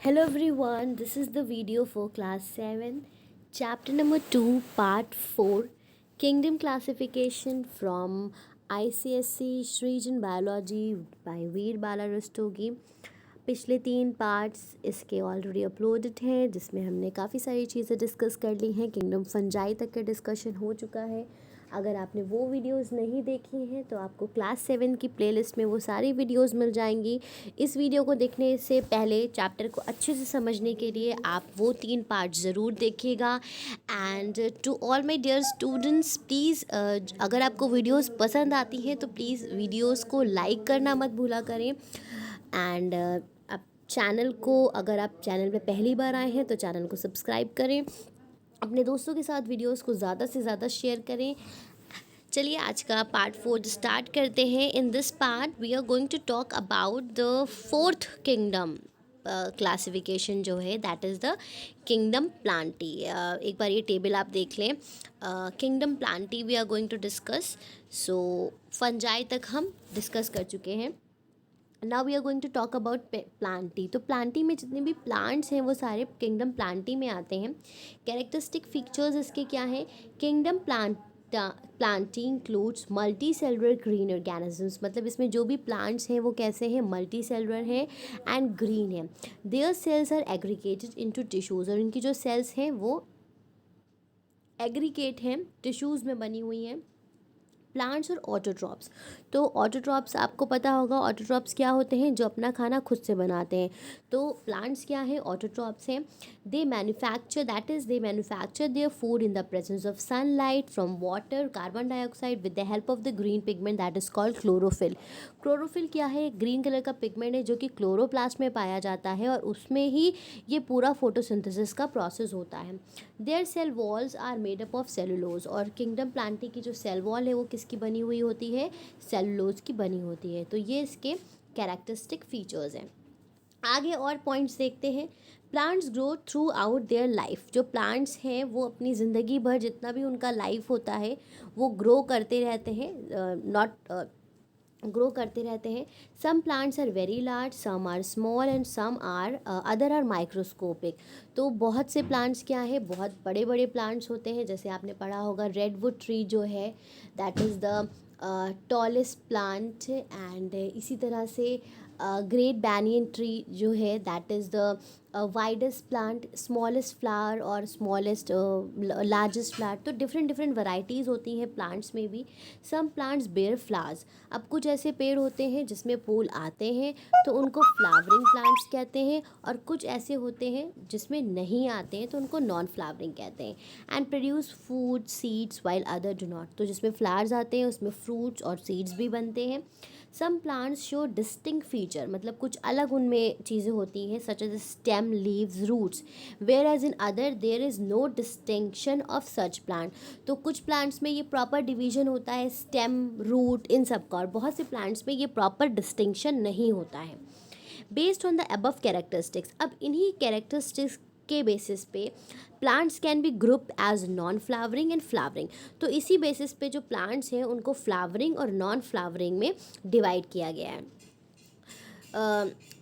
Hello everyone, this is the video for class 7, chapter number 2, part 4, Kingdom Classification from ICSC Shrijan Biology by वीर बाला रस्तोगी। पिछले 3 parts इसके already uploaded हैं जिसमें हमने काफ़ी सारी चीज़ें डिस्कस कर ली हैं। किंगडम फंजाई तक का डिस्कशन हो चुका है। अगर आपने वो वीडियोस नहीं देखी हैं तो आपको क्लास 7 की प्लेलिस्ट में वो सारी वीडियोस मिल जाएंगी। इस वीडियो को देखने से पहले चैप्टर को अच्छे से समझने के लिए आप वो 3 पार्ट ज़रूर देखिएगा। And to all my dear students, please अगर आपको वीडियोस पसंद आती हैं तो प्लीज़ वीडियोस को लाइक करना मत भूला करें। एंड आप चैनल को, अगर आप चैनल पे पहली बार आए हैं तो चैनल को सब्सक्राइब करें, अपने दोस्तों के साथ वीडियोस को ज़्यादा से ज़्यादा शेयर करें। चलिए आज का पार्ट 4 स्टार्ट करते हैं। In this part we are going to talk about the fourth kingdom classification जो है, that is the kingdom plantae. एक बार ये टेबल आप देख लें। Kingdom plantae we are going to discuss. So fungi तक हम डिस्कस कर चुके हैं। Now we are going to talk about plantae. तो प्लांटी में जितने भी प्लांट्स हैं वो सारे किंगडम प्लांटी में आते हैं। कैरेक्टरिस्टिक फीचर्स इसके क्या हैं? Kingdom plantae includes multicellular green organisms, मतलब इसमें जो भी प्लांट्स हैं वो कैसे हैं? मल्टी सेलुलर हैं एंड ग्रीन हैं। Their cells are aggregated into tissues, और इनकी जो सेल्स हैं वो एग्रीगेट हैं, टिश्यूज़ में बनी हुई हैं। प्लांट्स और ऑटोट्रॉप्स। तो ऑटोट्रॉप्स आपको पता होगा, ऑटोट्रॉप्स क्या होते हैं? जो अपना खाना खुद से बनाते हैं। तो प्लांट्स क्या है? ऑटोट्रॉप्स हैं। They manufacture, that is they manufacture their food in the presence of sunlight from water, carbon dioxide with the help of the green pigment that is called chlorophyll. Chlorophyll क्या है? Green colour का pigment है जो कि chloroplast में पाया जाता है और उसमें ही ये पूरा फोटोसिंथेसिस का प्रोसेस होता है। Their cell walls are made up of cellulose, और किंगडम प्लांटी की जो सेल वॉल है वो किसकी बनी हुई होती है? सेलुलोज की बनी होती है। तो ये इसके कैरेक्टरिस्टिक फीचर्स हैं। आगे और पॉइंट्स देखते हैं। Plants grow through out their life. जो प्लांट्स हैं वो अपनी ज़िंदगी भर जितना भी उनका लाइफ होता है वो ग्रो करते रहते हैं, ग्रो करते रहते हैं। Some plants are very large, some are small and some are other are microscopic. तो बहुत से प्लांट्स क्या है? बहुत बड़े बड़े प्लांट्स होते हैं। जैसे आपने पढ़ा होगा रेडवुड ट्री जो है, that is the tallest plant. And इसी तरह से ग्रेट बैनियन ट्री जो है, that is the widest plant, smallest flower और स्मॉलेस्ट लार्जेस्ट फ्लावर। तो डिफरेंट डिफरेंट वैरायटीज़ होती हैं प्लांट्स में भी। Some plants bear flowers. अब कुछ ऐसे पेड़ होते हैं जिसमें फूल आते हैं तो उनको फ्लावरिंग प्लांट्स कहते हैं, और कुछ ऐसे होते हैं जिसमें नहीं आते हैं तो उनको नॉन फ्लावरिंग कहते हैं। And produce food seeds while other do not. तो जिसमें फ्लावर्स आते हैं उसमें फ्रूट्स और सीड्स भी बनते हैं। Some plants show distinct feature, मतलब कुछ अलग उनमें चीज़ें होती हैं, such as stem, leaves, roots, whereas in other there is no distinction of such plant. तो कुछ प्लांट्स में ये प्रॉपर डिवीजन होता है, स्टेम, रूट, इन सब का, और बहुत से प्लांट्स में ये प्रॉपर डिस्टिंक्शन नहीं होता है। Based on the above characteristics, अब इन्हीं कैरेक्टरिस्टिक्स के बेसिस पे plants can be group as non flowering and flowering. तो इसी बेसिस पे जो प्लांट्स हैं उनको फ्लावरिंग और नॉन फ्लावरिंग में डिवाइड किया गया है।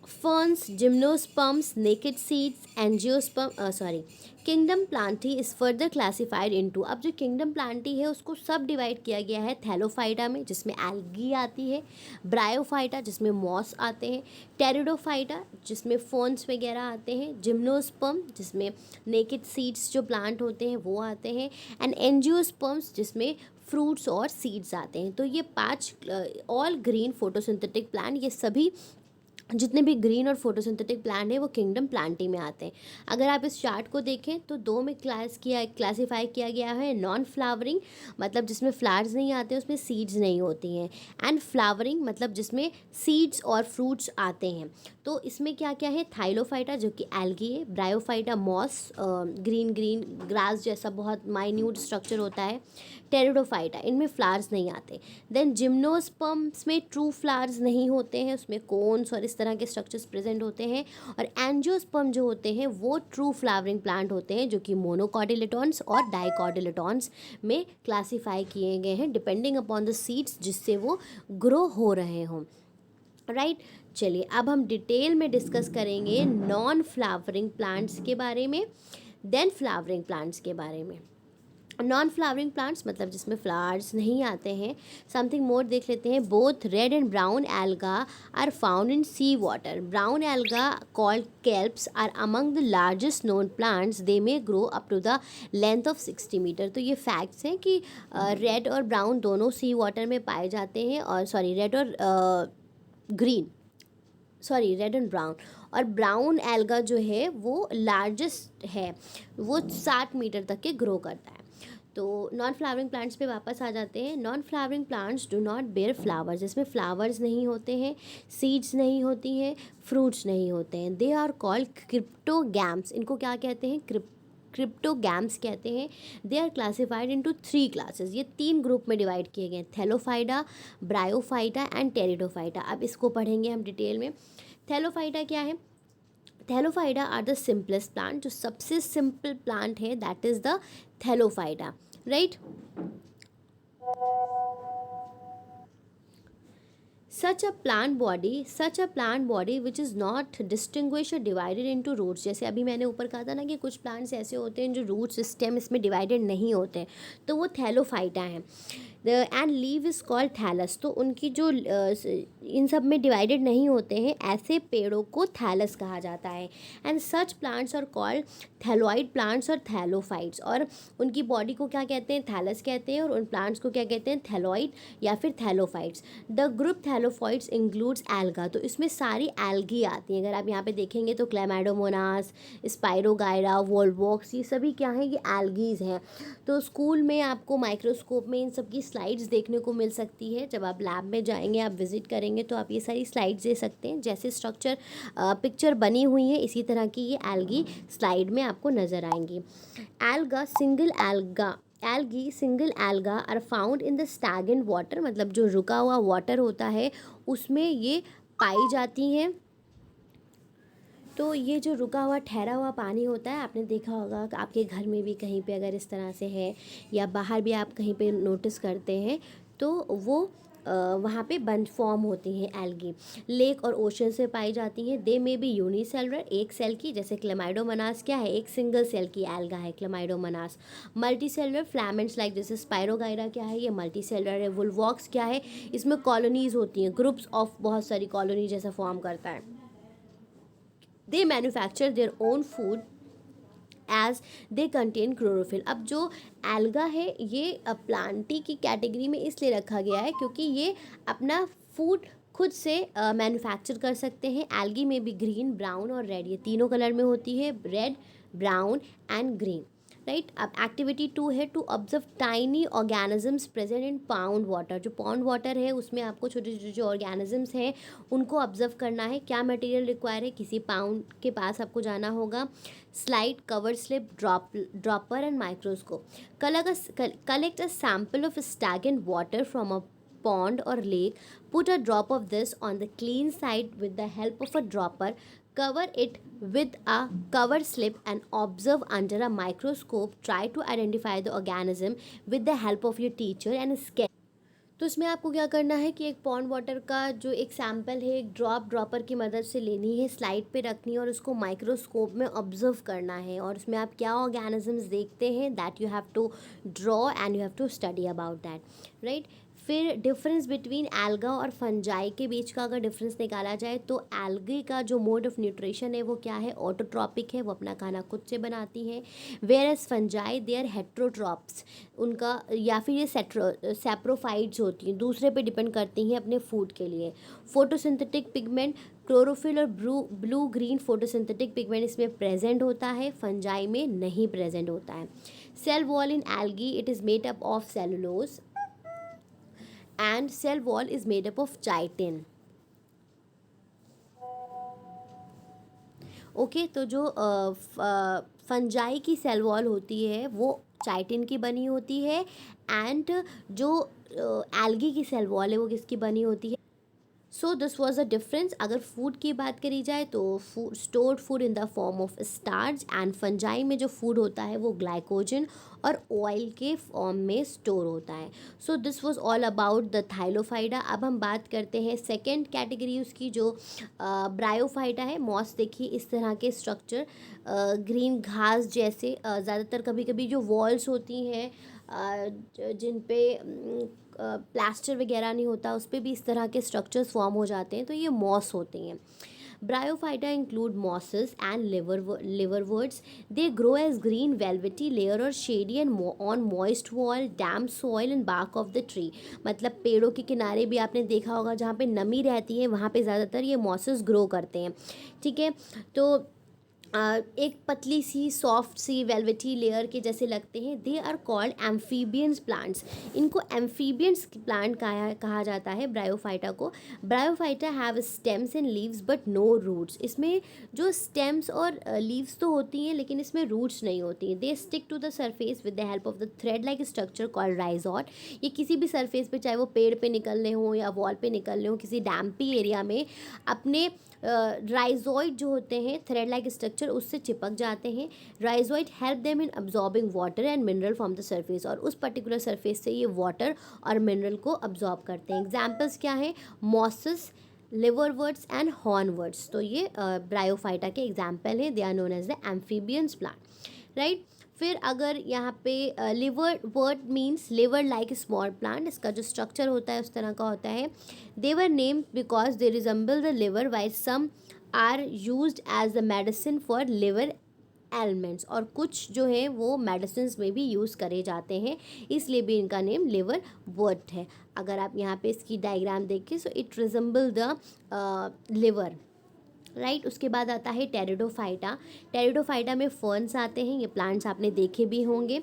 ferns, gymnosperms, naked seeds, kingdom Plantae is further classified into. अब जो किंगडम प्लांटी है उसको सब डिवाइड किया गया है थैलोफाइटा में, जिसमें एल्गी आती है, ब्रायोफाइटा जिसमें मॉस आते हैं, टेरिडोफाइटा जिसमें फर्न्स वगैरह आते हैं, जिम्नोस्पर्म जिसमें नेकेड सीड्स जो प्लांट होते हैं वो आते हैं, एंड एंजियोस्पर्म्स जिसमें फ्रूट्स और सीड्स आते हैं। तो ये 5 ऑल ग्रीन फोटोसिंथेटिक प्लांट, ये सभी जितने भी ग्रीन और फोटोसिंथेटिक प्लांट है वो किंगडम प्लांटी में आते हैं। अगर आप इस चार्ट को देखें तो 2 में क्लासीफाई किया गया है। नॉन फ्लावरिंग मतलब जिसमें फ्लावर्स नहीं आते, उसमें सीड्स नहीं होती हैं, एंड फ्लावरिंग मतलब जिसमें सीड्स और फ्रूट्स आते हैं। तो इसमें क्या क्या है? थाइलोफाइटा जो कि एल्गी है, bryophyta moss, green green grass जैसा बहुत माइन्यूट स्ट्रक्चर होता है, टेरिडोफाइटा इनमें फ्लावर्स नहीं आते। देन जिम्नोस्पर्म्स में ट्रू फ्लावर्स नहीं होते हैं, उसमें कोन्स और इस तरह के स्ट्रक्चर्स प्रेजेंट होते हैं। और एंजियोस्पर्म जो होते हैं वो ट्रू फ्लावरिंग प्लांट होते हैं जो कि मोनोकॉटिलेटॉन्स और डाइकॉटिलेटॉन्स में क्लासीफाई किए गए हैं डिपेंडिंग अपॉन द सीड्स जिससे वो ग्रो हो रहे हों, राइट। चलिए अब हम डिटेल में डिस्कस करेंगे नॉन फ्लावरिंग प्लांट्स के बारे में, देन फ्लावरिंग प्लांट्स के बारे में। नॉन फ्लावरिंग प्लांट्स मतलब जिसमें फ्लावर्स नहीं आते हैं। समथिंग मोर देख लेते हैं। Both red and brown alga are found in sea water. Brown alga called kelps are among the largest known plants. They may grow up to the length of 60 metre. तो ये facts हैं कि red और brown दोनों सी water में पाए जाते हैं, और सॉरी रेड और green, sorry red and brown, और ब्राउन एल्गा जो है वो लार्जेस्ट है, वो 60 मीटर तक के ग्रो करता है। तो नॉन फ्लावरिंग प्लांट्स पे वापस आ जाते हैं। Non flowering plants do not bear flowers. इसमें फ्लावर्स नहीं होते हैं, सीड्स नहीं होती हैं, फ्रूट्स नहीं होते हैं। They are called cryptogams. इनको क्या कहते हैं? क्रिप्टोगैम्स कहते हैं। They are classified into 3 classes. ये 3 ग्रुप में डिवाइड किए गए हैं, थैलोफाइटा, ब्रायोफाइटा एंड टेरिडोफाइटा। अब इसको पढ़ेंगे हम डिटेल में। थैलोफाइटा क्या है? Thallophyta are the simplest plant. जो सबसे सिंपल प्लांट है that is the thallophyta, right. such a plant body which is not distinguished or divided into roots। जैसे अभी मैंने ऊपर कहा था ना कि कुछ प्लांट्स ऐसे होते हैं जो रूट सिस्टम इसमें डिवाइडेड नहीं होते हैं, तो वो थैलोफाइटा हैं। And leave is called thallus. तो उनकी जो इन सब में डिवाइडेड नहीं होते हैं, ऐसे पेड़ों को थैलस कहा जाता है। And such plants are called thalloid plants और थैलोफाइट्स। और उनकी बॉडी को क्या कहते हैं? थैलस कहते हैं। और उन प्लांट्स को क्या कहते हैं? थैलोइड या फिर thallophytes. The group thallophytes includes alga. तो इसमें सारी एल्गी आती हैं। अगर आप यहाँ पे देखेंगे तो क्लैमाइडोमोनास, स्पाइरोगायरा, वोल्वॉक्स, ये सभी क्या हैं? ये एल्गीज हैं। तो स्कूल में आपको माइक्रोस्कोप में इन सब की स्लाइड्स देखने को मिल सकती है। जब आप लैब में जाएंगे, आप विजिट करेंगे, तो आप ये सारी स्लाइड्स दे सकते हैं। जैसे स्ट्रक्चर पिक्चर बनी हुई है, इसी तरह की ये एल्गी स्लाइड में आपको नज़र आएंगी। Algae single alga are found in the stagnant water. मतलब जो रुका हुआ वाटर होता है उसमें ये पाई जाती हैं। तो ये जो रुका हुआ ठहरा हुआ पानी होता है, आपने देखा होगा कि आपके घर में भी कहीं पे अगर इस तरह से है, या बाहर भी आप कहीं पे नोटिस करते हैं, तो वो वहाँ पे बंच फॉर्म होती हैं एल्गी। लेक और ओशन से पाई जाती हैं। दे में भी यूनिसेलुलर, एक सेल की, जैसे क्लेमाइडोमोनास क्या है? एक सिंगल सेल की एल्गा है क्लेमाइडोमोनास। मल्टी सेलुलर फ्लैमेंट्स लाइक जैसे स्पाइरोगायरा क्या है? ये मल्टी सेलुलर है। वुलवॉक्स क्या है? इसमें कॉलोनीज होती हैं, ग्रुप्स ऑफ बहुत सारी कॉलोनी जैसा फॉर्म करता है। They manufacture their own food as they contain chlorophyll. अब जो एल्गा है ये प्लांटी की कैटेगरी में इसलिए रखा गया है क्योंकि ये अपना फूड खुद से मैन्युफैक्चर कर सकते हैं। एल्गी में भी ग्रीन, ब्राउन और रेड, ये तीनों कलर में होती है, red, brown and green, right. अब एक्टिविटी 2 है to observe tiny organisms present in pond water. जो पाउंड वाटर है उसमें आपको छोटे छोटे जो ऑर्गेनिजम्स हैं उनको ऑब्जर्व करना है। क्या मटेरियल रिक्वायर है? किसी पाउंड के पास आपको जाना होगा। Slide, cover slip, dropper and microscope. Collect a sample of stagnant water from a pond or lake. Put a drop of this on the clean side with the help of a dropper. Cover it with a cover slip and observe under a microscope. Try to identify the organism with the help of your teacher and sketch. तो इसमें आपको क्या करना है कि एक pond water का जो एक सैम्पल है, एक ड्रॉपर की मदद से लेनी है, स्लाइड पे रखनी है और उसको माइक्रोस्कोप में ऑब्जर्व करना है। और उसमें आप क्या ऑर्गेनिजम्स देखते हैं that you have to draw and you have to study about that, right. फिर डिफरेंस बिटवीन एल्गा और फंजाई के बीच का अगर डिफरेंस निकाला जाए तो एल्गी का जो मोड ऑफ न्यूट्रिशन है वो क्या है? ऑटोट्रॉपिक है, वो अपना खाना खुद से बनाती हैं। Whereas fungi they are heterotrophs, उनका या फिर ये सैप्रोफाइट्स होती हैं, दूसरे पे डिपेंड करती हैं अपने फूड के लिए। फोटोसिंथेटिक पिगमेंट, क्लोरोफिल और ब्लू ग्रीन फोटोसिंथेटिक पिगमेंट इसमें प्रेजेंट होता है, फंजाई में नहीं प्रेजेंट होता है। Cell wall in algae, it is made up of cellulose and cell wall is made up of chitin. Okay, तो जो फंजाई की सेल वॉल होती है वो चाइटिन की बनी होती है, एंड जो एल्गी की सेल वॉल है वो किसकी बनी होती है? So this was a difference. अगर फूड की बात करी जाए तो stored food in the form of starch, and fungi में जो फूड होता है वो ग्लाइकोजन और ऑयल के फॉर्म में स्टोर होता है। So this was all about the thallophyta. अब हम बात करते हैं सेकेंड कैटेगरी उसकी, जो ब्रायोफाइटा है। मॉस देखिए इस तरह के स्ट्रक्चर, ग्रीन घास जैसे, ज़्यादातर कभी कभी जो वॉल्स होती हैं जिन पे प्लास्टर वगैरह नहीं होता, उस पर भी इस तरह के स्ट्रक्चर्स फॉर्म हो जाते हैं, तो ये मॉस होती हैं। Bryophyta include mosses and liverworts. They grow as green velvety layer or shady and on moist wall, damp soil and bark of the tree. मतलब पेड़ों के किनारे भी आपने देखा होगा जहाँ पे नमी रहती है वहाँ पे ज़्यादातर ये मॉसेस ग्रो करते हैं। ठीक है, तो एक पतली सी सॉफ्ट सी वेलवेटी लेयर के जैसे लगते हैं। They are called amphibians plants. इनको एम्फीबियंस प्लांट कहा जाता है ब्रायोफाइटा को। Bryophyta have stems and leaves but no roots. इसमें जो स्टेम्स और लीव्स तो होती हैं लेकिन इसमें रूट्स नहीं होती हैं। They stick to the surface with the help of the thread like structure called rhizoid. ये किसी भी सरफेस पे, चाहे वो पेड़ पे निकल रहे हों या वॉल पे निकल रहे हों, किसी डैम्पी एरिया में अपने राइजोइड जो होते हैं थ्रेड लाइक स्ट्रक्चर उससे चिपक जाते हैं। Rhizoid help them in absorbing water and mineral from the surface, और उस पर्टिकुलर सरफेस से ये वाटर और मिनरल को अब्जॉर्ब करते हैं। एग्जाम्पल्स क्या हैं? Mosses, liverworts and hornworts. तो ये ब्रायोफाइटा के एग्जाम्पल हैं। They are known as the amphibians plant, right. फिर अगर यहाँ पे liverwort means liver like small plant, इसका जो स्ट्रक्चर होता है उस तरह का होता है। They were named because they resemble the liver, while some are used as the medicine for liver ailments, और कुछ जो है वो मेडिसिन में भी यूज़ करे जाते हैं, इसलिए भी इनका नेम लिवर वर्ट है। अगर आप यहाँ पे इसकी डायग्राम देखिए, so it resemble the liver, right. उसके बाद आता है टेरिडोफाइटा। टेरिडोफाइटा में फर्न्स आते हैं, ये प्लांट्स आपने देखे भी होंगे।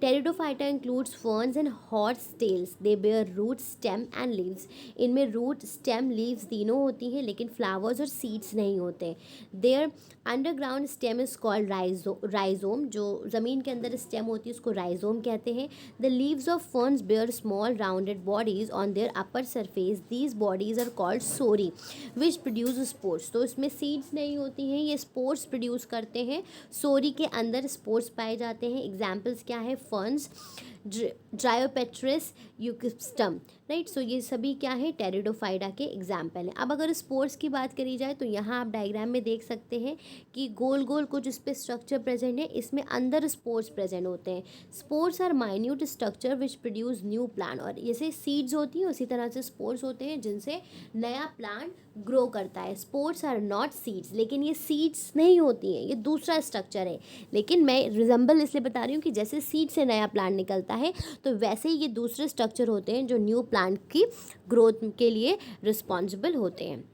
Pteridophyta includes ferns and horsetails. They bear root, stem and leaves. इनमें रूट, स्टेम, लीव्स तीनों होती हैं लेकिन फ्लावर्स और सीड्स नहीं होते। Their underground stem is called rhizome. जो ज़मीन के अंदर स्टेम होती है उसको राइजोम कहते हैं। The leaves of ferns bear small rounded bodies on their upper surface. These bodies are called sori which produce spores. तो इसमें सीड्स नहीं होती हैं, ये स्पोर्ट्स प्रोड्यूस करते हैं। सोरी के अंदर स्पोर्ट्स पाए जाते हैं। एग्जाम्पल्स क्या है? Ferns, ड्रायोपेट्रिस, यूकिस्टम, right. सो ये सभी क्या है? टेरिडोफाइडा के एग्जाम्पल हैं। अब अगर स्पोर्ट्स की बात करी जाए तो यहाँ आप डायग्राम में देख सकते हैं कि गोल गोल कुछ इस पर स्ट्रक्चर प्रेजेंट है, इसमें अंदर स्पोर्ट्स प्रेजेंट होते हैं। Spores are minute structure which produce new plant, और जैसे सीड्स होती हैं उसी तरह से स्पोर्ट्स होते हैं जिनसे नया प्लांट ग्रो करता है। स्पोर्ट्स आर नॉट सीड्स, लेकिन ये सीड्स नहीं होती हैं, ये दूसरा स्ट्रक्चर है। लेकिन मैं रिजम्बल इसलिए बता रही हूँ कि जैसे सीड से नया प्लांट निकलता है तो वैसे ही ये दूसरे स्ट्रक्चर होते हैं जो न्यू प्लांट की ग्रोथ के लिए रिस्पॉन्सिबल होते हैं।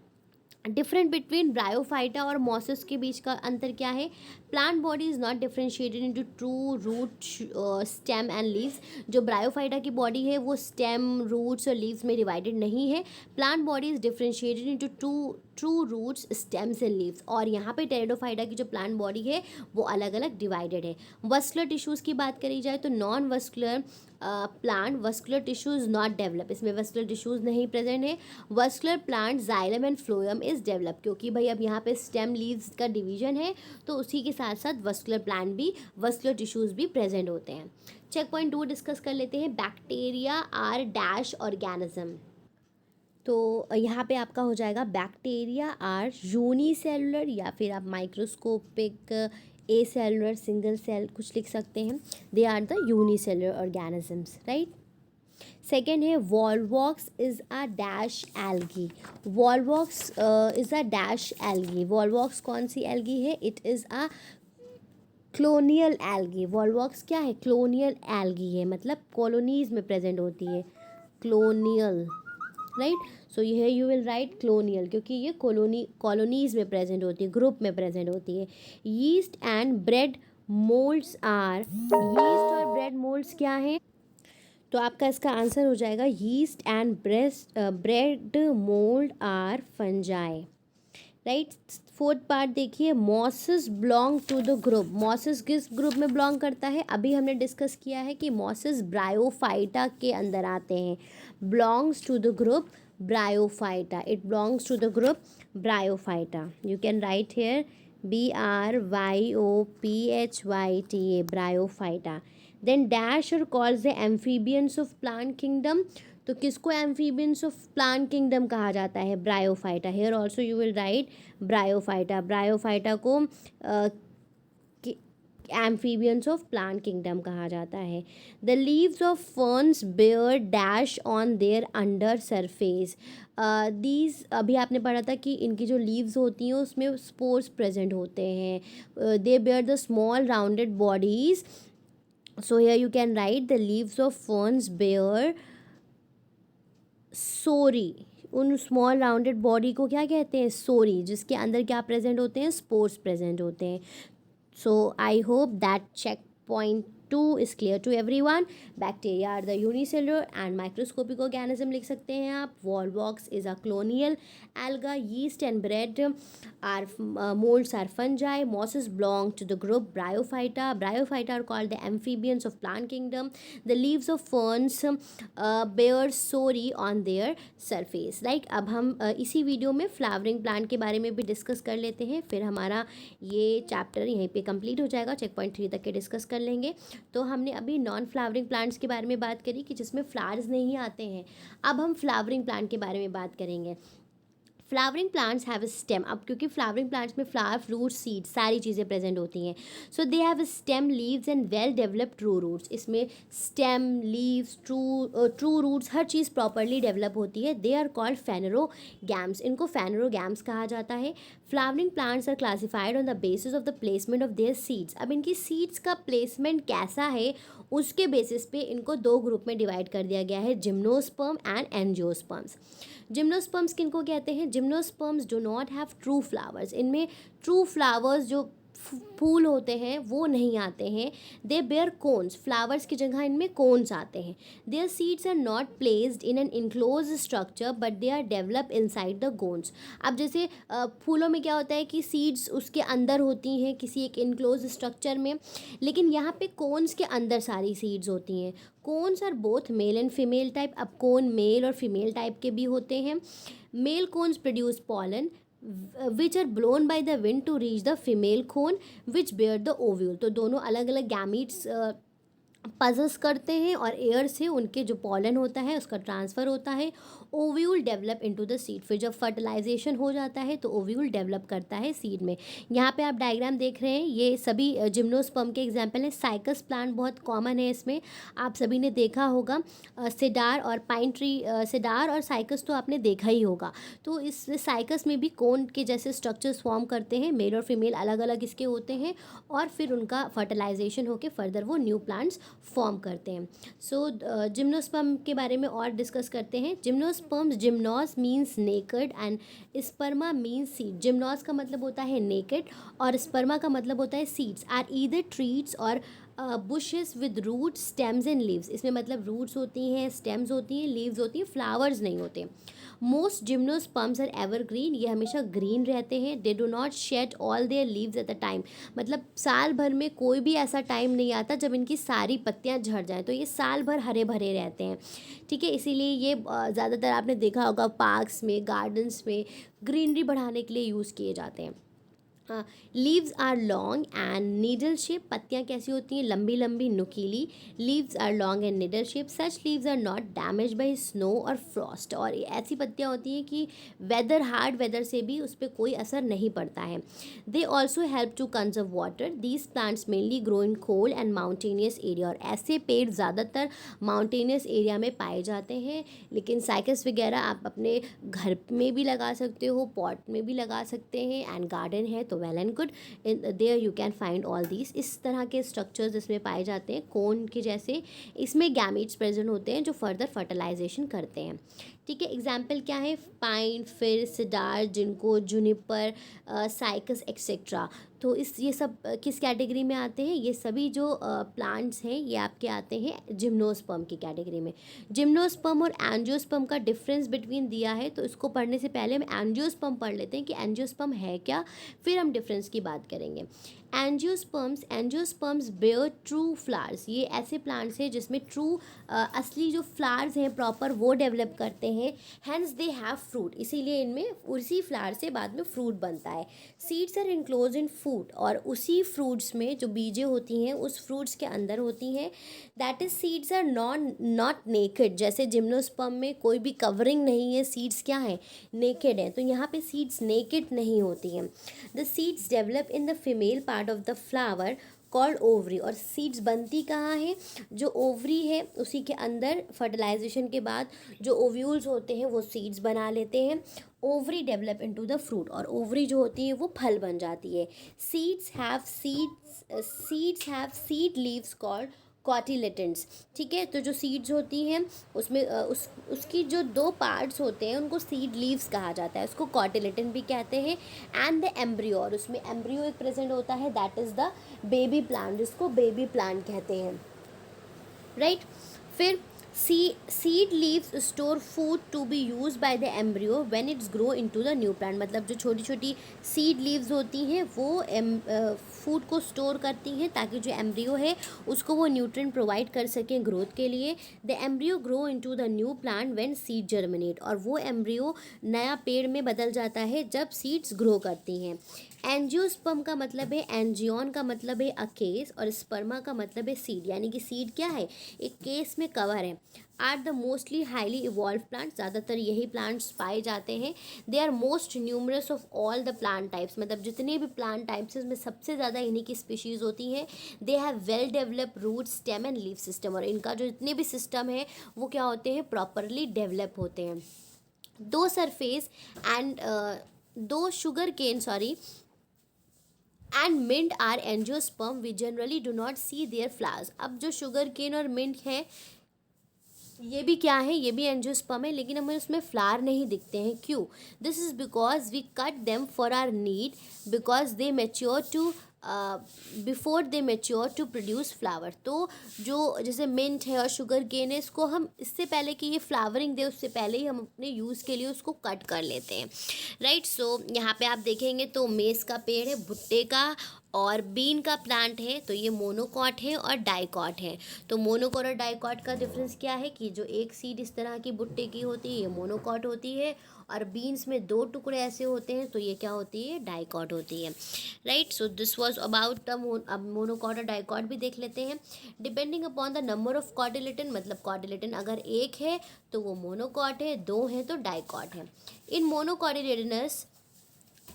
डिफरेंट बिटवीन ब्रायोफाइटा और मॉसेस के बीच का अंतर क्या है? Plant body is not differentiated into true root, stem and leaves. जो ब्रायोफाइटा की बॉडी है वो स्टेम, रूट्स और लीव्स में डिवाइडेड नहीं है। Plant body is differentiated into true roots, stems and leaves, और यहाँ पे टेरिडोफाइटा की जो प्लांट बॉडी है वो अलग अलग डिवाइडेड है। वस्कुलर टिश्यूज़ की बात करी जाए तो non vascular plant vascular tissues not develop, इसमें वस्कुलर टिश्यूज़ नहीं प्रेजेंट है। Vascular plant xylem and phloem is develop, क्योंकि भाई अब यहाँ पे स्टेम लीव्स का डिवीजन है तो उसी के साथ साथ वस्कुलर प्लांट भी, वस्कुलर टिश्यूज़ भी प्रेजेंट होते हैं। चेक पॉइंट 2 डिस्कस कर लेते हैं। Bacteria are dash organism. तो यहाँ पे आपका हो जाएगा बैक्टीरिया आर यूनिसेलुलर, या फिर आप microscopic, acellular, single cell कुछ लिख सकते हैं। They are the unicellular organisms, right. Second है volvox is a dash algae. Volvox is a dash algae. Volvox कौन सी एल्गी है? It is a colonial algae. Volvox क्या है? क्लोनियल एल्गी है, मतलब कॉलोनीज में प्रेजेंट होती है। Colonial, right. सो ये यू विल राइट क्लोनियल, क्योंकि ये कॉलोनीज में प्रेजेंट होती है, ग्रुप में प्रेजेंट होती है। Yeast and bread moulds are, yeast और ब्रेड मोल्ड्स क्या है? तो आपका इसका आंसर हो जाएगा yeast and bread mould are fungi. Right. Fourth part देखिए, mosses belong to the group. Mosses किस ग्रुप में बिलोंग करता है? अभी हमने डिस्कस किया है कि मॉसेस ब्रायोफाइटा के अंदर आते हैं। Belongs to the group bryophyta, it belongs to the group bryophyta. You can write here BRYOPHYTA, bryophyta. Then dash और calls the amphibians of plant kingdom. तो किसको एम्फीबियंस ऑफ प्लांट किंगडम कहा जाता है? Bryophyta. Here also you will write bryophyta. Bryophyta को amphibians of plant kingdom कहा जाता है। The leaves of ferns bear dash on their under surface. These, अभी आपने पढ़ा था कि इनकी जो लीव्स होती हैं उसमें स्पोर्स प्रेजेंट होते हैं। They bear the small rounded bodies. So here you can write the leaves of ferns bear sori. उन स्मॉल राउंडेड बॉडी को क्या कहते हैं? सोरी, जिसके अंदर क्या प्रेजेंट होते हैं? स्पोर्स प्रेजेंट होते हैं। So I hope that checkpoint 2 is clear to everyone. Bacteria are the unicellular and microscopic organism लिख सकते हैं आप. Volvox is a colonial alga. Yeast and bread are molds are fungi. Mosses belong to the group Bryophyta. Bryophyta are called the amphibians of plant kingdom. The leaves of ferns bear sori on their surface. Like अब हम इसी video में flowering plant के बारे में भी discuss कर लेते हैं, फिर हमारा ये चैप्टर यहीं पे कंप्लीट हो जाएगा। चेक पॉइंट 3 तक के डिस्कस कर लेंगे। तो हमने अभी नॉन फ्लावरिंग प्लांट्स के बारे में बात करी कि जिसमें फ्लावर्स नहीं आते हैं। अब हम फ्लावरिंग प्लांट के बारे में बात करेंगे। Flowering plants have a stem. अब क्योंकि फ्लावरिंग प्लांट्स में फ्लावर, फ्रूट, सीड सारी चीज़ें प्रेजेंट होती हैं, so they have a stem, leaves and well developed true roots. इसमें स्टेम, लीव्स, ट्रू रूट्स, हर चीज़ प्रॉपरली डेवलप होती है। They are called phanerogams. इनको फेनरोगैम्स कहा जाता है। Flowering plants are classified on the basis of the placement of their seeds. अब इनकी सीड्स का प्लेसमेंट कैसा है उसके बेसिस पे इनको दो ग्रुप में डिवाइड कर दिया गया है, जिम्नोस्पर्म एंड एंजियोस्पर्म्स। जिम्नोस्पर्म्स किनको कहते हैं? Gymnosperms do not have true flowers. इनमें ट्रू फ्लावर्स जो फूल होते हैं वो नहीं आते हैं। They bear cons. फ्लावर्स की जगह इनमें कोन्स आते हैं। Their seeds are not placed in an enclose structure but they are develop inside the cones. अब जैसे फूलों में क्या होता है कि सीड्स उसके अंदर होती हैं किसी एक इनक्लोज स्ट्रक्चर में, लेकिन यहाँ पे कोन्स के अंदर सारी सीड्स होती हैं। Cones are both male and female type. अब कोन मेल और फीमेल टाइप के भी होते हैं। Male cones produce pollen which are blown by the wind to reach the female cone which bear the ovule. तो दोनों अलग अलग गैमीट्स पजस करते हैं और एयर से उनके जो पॉलन होता है उसका ट्रांसफ़र होता है। Ovule develop into the seed. फिर जब फर्टिलाइजेशन हो जाता है तो ओव्यूल डेवलप करता है सीड में। यहाँ पे आप डायग्राम देख रहे हैं, ये सभी जिम्नोस्पर्म के एग्जांपल हैं। साइकस प्लांट बहुत कॉमन है इसमें, आप सभी ने देखा होगा। सिडार और पाइन ट्री, सिडार और साइकस तो आपने देखा ही होगा। तो इस साइकस में भी कोन के जैसे स्ट्रक्चर्स फॉर्म करते हैं, मेल और फीमेल अलग अलग इसके होते हैं, और फिर उनका फर्टिलाइजेशन होकर फर्दर वो न्यू प्लांट्स फॉर्म करते हैं। सो जिम्नोस्पर्म के बारे में और डिस्कस करते हैं। Gymnosperms, जिम्नोस means naked and स्पर्मा means seed. जिम्नोस का मतलब होता है नेकेड और स्पर्मा का मतलब होता है सीड्स। आर ईदर ट्रीट्स और bushes with root, stems and leaves. इसमें मतलब रूट्स होती हैं, स्टेम्स होती हैं, लीव्स होती हैं, फ्लावर्स नहीं होते। Most gymnosperms are evergreen. ये हमेशा ग्रीन रहते हैं। They do not shed all their leaves at the time. मतलब साल भर में कोई भी ऐसा टाइम नहीं आता जब इनकी सारी पत्तियां झड़ जाएं, तो ये साल भर हरे भरे रहते हैं। ठीक है, इसीलिए ये ज़्यादातर आपने देखा होगा पार्क्स में, गार्डन्स में ग्रीनरी बढ़ाने के लिए यूज़ किए जाते हैं। Leaves are long and needle shape. पत्तियाँ कैसी होती हैं? लंबी लंबी, नुकीली। Leaves are long and needle shape. Such leaves are not damage by snow और फ्रॉस्ट। और ऐसी पत्तियाँ होती हैं कि वेदर, हार्ड वेदर से भी उस पर कोई असर नहीं पड़ता है। They also help to conserve water. These plants mainly grow in cold and mountainous area. और ऐसे पेड़ ज़्यादातर माउंटेनियस एरिया में पाए जाते हैं, लेकिन साइकस वगैरह आप अपने घर में भी लगा सकते हो, पॉट में भी लगा सकते हैं, एंड गार्डन है तो well and good, there you can find all these. इस तरह के स्ट्रक्चर्स इसमें पाए जाते हैं कोन के जैसे। इसमें गैमीट्स प्रेजेंट होते हैं जो फर्दर फर्टिलाइजेशन करते हैं। ठीक है। एग्जाम्पल क्या है, पाइन, फिर सिडार, जिनको, जुनिपर, साइकस एक्सेट्रा। तो ये सब किस कैटेगरी में आते हैं? ये सभी जो प्लांट्स हैं ये आपके आते हैं जिम्नोस्पर्म की कैटेगरी में। जिम्नोस्पर्म और एंजियोस्पर्म का डिफरेंस बिटवीन दिया है, तो इसको पढ़ने से पहले हम एंजियोस्पर्म पढ़ लेते हैं कि एंजियोस्पर्म है क्या, फिर हम डिफरेंस की बात करेंगे। Angiosperms bear true flowers. ये ऐसे प्लांट्स हैं जिसमें ट्रू असली जो फ्लावर्स हैं प्रॉपर वो डेवलप करते हैं। हैंस दे हैव फ्रूट, इसीलिए इनमें उसी फ्लावर से बाद में फ्रूट बनता है। Seeds are enclose in fruit, और उसी फ्रूट्स में जो बीजें होती हैं उस फ्रूट्स के अंदर होती हैं। That is seeds are not naked. जैसे जिम्नोस्पर्म में कोई भी कवरिंग नहीं है, सीड्स क्या है, नेकेड है। तो यहाँ पे सीड्स नेकेड नहीं होती हैं। The seeds develop in the female part of the flower called ovary. और सीड्स बनती कहाँ है, जो ओवरी है उसी के अंदर फर्टिलाइजेशन के बाद जो ओव्यूल्स होते हैं वो सीड्स बना लेते हैं। Ovary develop into the fruit, और ओवरी जो होती है वो फल बन जाती है। Seeds have seed leaves called cotyledons. ठीक है, तो जो सीड्स होती हैं उसमें उसकी जो दो पार्ट्स होते हैं उनको सीड लीव्स कहा जाता है, उसको कॉटिलेटेंट भी कहते हैं। एंड द एम्ब्रियो, और उसमें एम्ब्रियो एक प्रेजेंट होता है, that is the baby plant, जिसको बेबी प्लांट कहते हैं, राइट। फिर seed leaves store food to be use by the embryo when it's grow into the new plant. मतलब जो छोटी छोटी सीड लीव्स होती हैं वो फूड को स्टोर करती हैं ताकि जो एम्ब्रियो है उसको वो न्यूट्रिएंट प्रोवाइड कर सकें ग्रोथ के लिए। The embryo grow into the new plant when seed germinate, और वो एम्ब्रियो नया पेड़ में बदल जाता है जब सीड्स ग्रो करती हैं। एंजियोस्पर्म का मतलब है, एंजियोन का मतलब है अकेस, और स्पर्मा का मतलब है सीड, यानी कि सीड क्या है, एक केस में कवर है। Are the mostly highly evolve plants, ज़्यादातर यही प्लांट्स पाए जाते हैं। They are most numerous of all the plant types, मतलब जितने भी प्लांट टाइप्स हैं उसमें सबसे ज़्यादा इन्हीं की स्पीशीज़ होती हैं। They have well develop root, stem and leaf system, और इनका जो जितने भी सिस्टम है वो क्या होते हैं, प्रॉपरली डेवलप होते हैं। Though surface and though sugar cane and mint are angiosperm, we generally do not see their flowers. अब जो शुगर केन और मिंट है ये भी क्या है, ये भी एंजियोस्पर्म है, लेकिन हमें उसमें फ्लावर नहीं दिखते हैं। क्यों? This is because we cut them for our need, because they mature to before they mature to produce flower. तो जो जैसे मिंट है और शुगर केन है, इसको हम इससे पहले कि ये फ्लावरिंग दे उससे पहले ही हम अपने यूज़ के लिए उसको कट कर लेते हैं, राइट। सो यहाँ पे आप देखेंगे तो मेस का पेड़ है, भुट्टे का और बीन का प्लांट है, तो ये मोनोकॉट है और डाइकॉट है। तो मोनोकॉट और डाइकॉट का डिफरेंस क्या है कि जो एक सीड इस तरह की भुट्टे की होती है ये मोनोकॉट होती है, और बीन्स में दो टुकड़े ऐसे होते हैं तो ये क्या होती है, डाइकॉट होती है, right. So this was about the monocot और डाइकॉट भी देख लेते हैं। Depending upon the number of cotyledon, मतलब कॉटिलेटन अगर एक है तो वो मोनोकॉट है, दो हैं तो डाइकॉट है। इन मोनोकॉटिलेटनस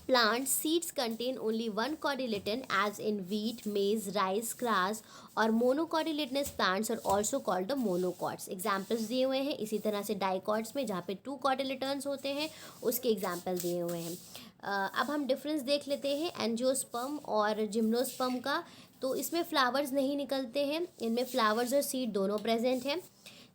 plant seeds contain only one cotyledon, as in wheat, maize, rice, grass, और monocotyledonous plants are also called the monocots। Examples दिए हुए हैं इसी तरह से डाइकॉट्स में जहाँ पे 2 cotyledons होते हैं उसके एग्जाम्पल दिए हुए हैं। अब हम डिफरेंस देख लेते हैं एंजियोस्पर्म और जिम्नोस्पर्म का। तो इसमें फ्लावर्स नहीं निकलते हैं, इनमें फ्लावर्स और सीड दोनों प्रेजेंट हैं।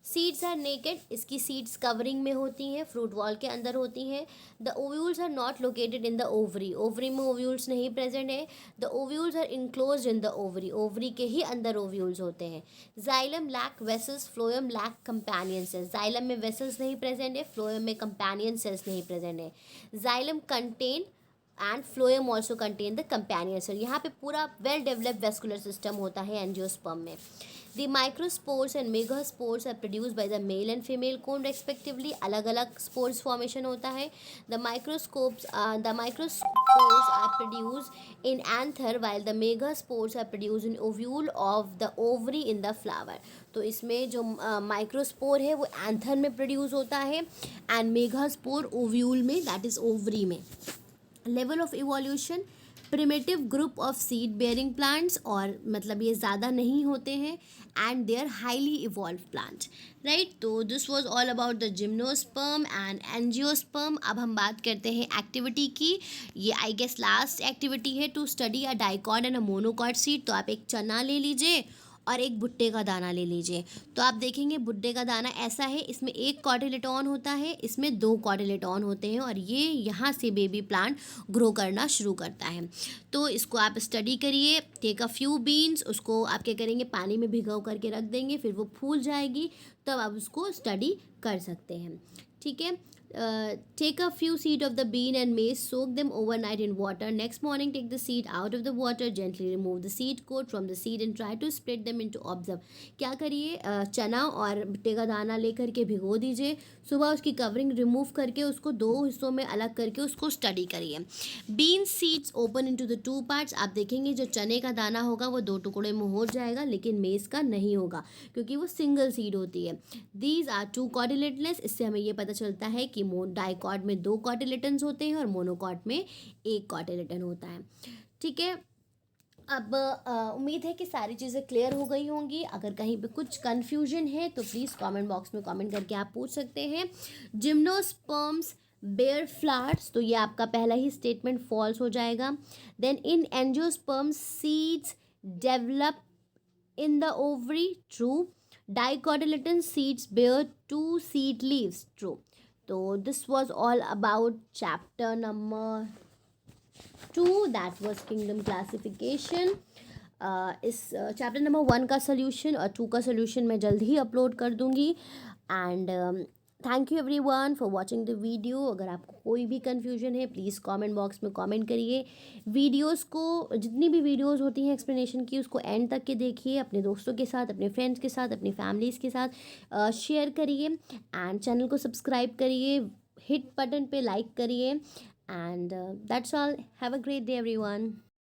सीड्स आर नेकेड, इसकी सीड्स कवरिंग में होती हैं, फ्रूट वॉल के अंदर होती हैं। The ovules are not located in the ovary, ovary में ओव्यूल्स नहीं प्रेजेंट है। The ovules are enclose in the ovary, ovary के ही अंदर ओव्यूल्स होते हैं। Xylem lack vessels, phloem lack companion cells. Xylem में वेसल्स नहीं प्रेजेंट है, फ्लोएम में कंपेनियन सेल्स नहीं प्रेजेंट है। Xylem contain and phloem also contain the companion cell. यहाँ पे पूरा वेल डेवलप्ड वेस्कुलर सिस्टम होता है एंजियोस्पर्म में। The microspores and megaspores are produce by the male and female cone respectively, अलग अलग स्पोर्स फॉर्मेशन होता है। The microspores are produce in anther while the megaspores are produce in ovule of the ovary in the flower. तो इसमें जो microspore है वो anther में प्रोड्यूस होता है एंड मेगास्पोर ओव्यूल में, दैट इज ओवरी में। Level of evolution, primitive group of seed bearing plants, और मतलब ये ज़्यादा नहीं होते हैं, and they are highly evolve plant, right. तो this was all about the gymnosperm and angiosperm. अब हम बात करते हैं एक्टिविटी की। ये आई गेस लास्ट एक्टिविटी है to study a dicot and a monocot seed. तो आप एक चना ले लीजिए और एक भुट्टे का दाना ले लीजिए। तो आप देखेंगे भुट्टे का दाना ऐसा है, इसमें एक कॉटिलेडॉन होता है, इसमें दो कॉटिलेडॉन होते हैं और ये यहाँ से बेबी प्लांट ग्रो करना शुरू करता है। तो इसको आप स्टडी करिए। टेक अ फ्यू बीन्स, उसको आप क्या करेंगे, पानी में भिगो करके रख देंगे, फिर वो फूल जाएगी, तब आप उसको स्टडी कर सकते हैं। ठीक है। Take a few seed of the bean and maize, soak them overnight in water. Next morning, take the seed out of the water, gently remove the seed coat from the seed and try to split them into. Observe, क्या करिए, चना और भुट्टे का दाना लेकर के भिगो दीजिए, सुबह उसकी कवरिंग रिमूव करके उसको दो हिस्सों में अलग करके उसको स्टडी करिए। Bean seeds open into the two parts, आप देखेंगे जो चने का दाना होगा वो दो टुकड़े में हो जाएगा, लेकिन मेज़ का नहीं होगा क्योंकि वो सिंगल सीड होती है। दीज आर टू कॉटिलेटलेस, इससे हमें ये पता चलता है कि डाइकॉट में दो कॉटिलेटन्स होते हैं और मोनोकॉट में एक कॉटिलेटन होता है। ठीक है। अब उम्मीद है कि सारी चीज़ें क्लियर हो गई होंगी। अगर कहीं पे कुछ कन्फ्यूजन है तो प्लीज़ कमेंट बॉक्स में कमेंट करके आप पूछ सकते हैं। जिम्नोस्पर्म्स बेयर फ्लावर्स, तो ये आपका पहला ही स्टेटमेंट फॉल्स हो जाएगा। Then in angiosperms seeds develop in the ovary, true. Dicotyledon seeds bear two seed leaves, true. So this was all about chapter number 2, that was kingdom classification. इस chapter number 1 का solution और 2 का solution मैं जल्द ही upload कर दूंगी। And thank you everyone for watching the video. अगर आपको कोई भी कन्फ्यूजन है प्लीज़ कमेंट बॉक्स में कमेंट करिए। वीडियोस को, जितनी भी वीडियोस होती हैं एक्सप्लेनेशन की, उसको एंड तक के देखिए, अपने दोस्तों के साथ, अपने फ्रेंड्स के साथ, अपनी फैमिलीज़ के साथ शेयर करिए एंड चैनल को सब्सक्राइब करिए, हिट बटन पे लाइक करिए and that's all. Have a great day everyone.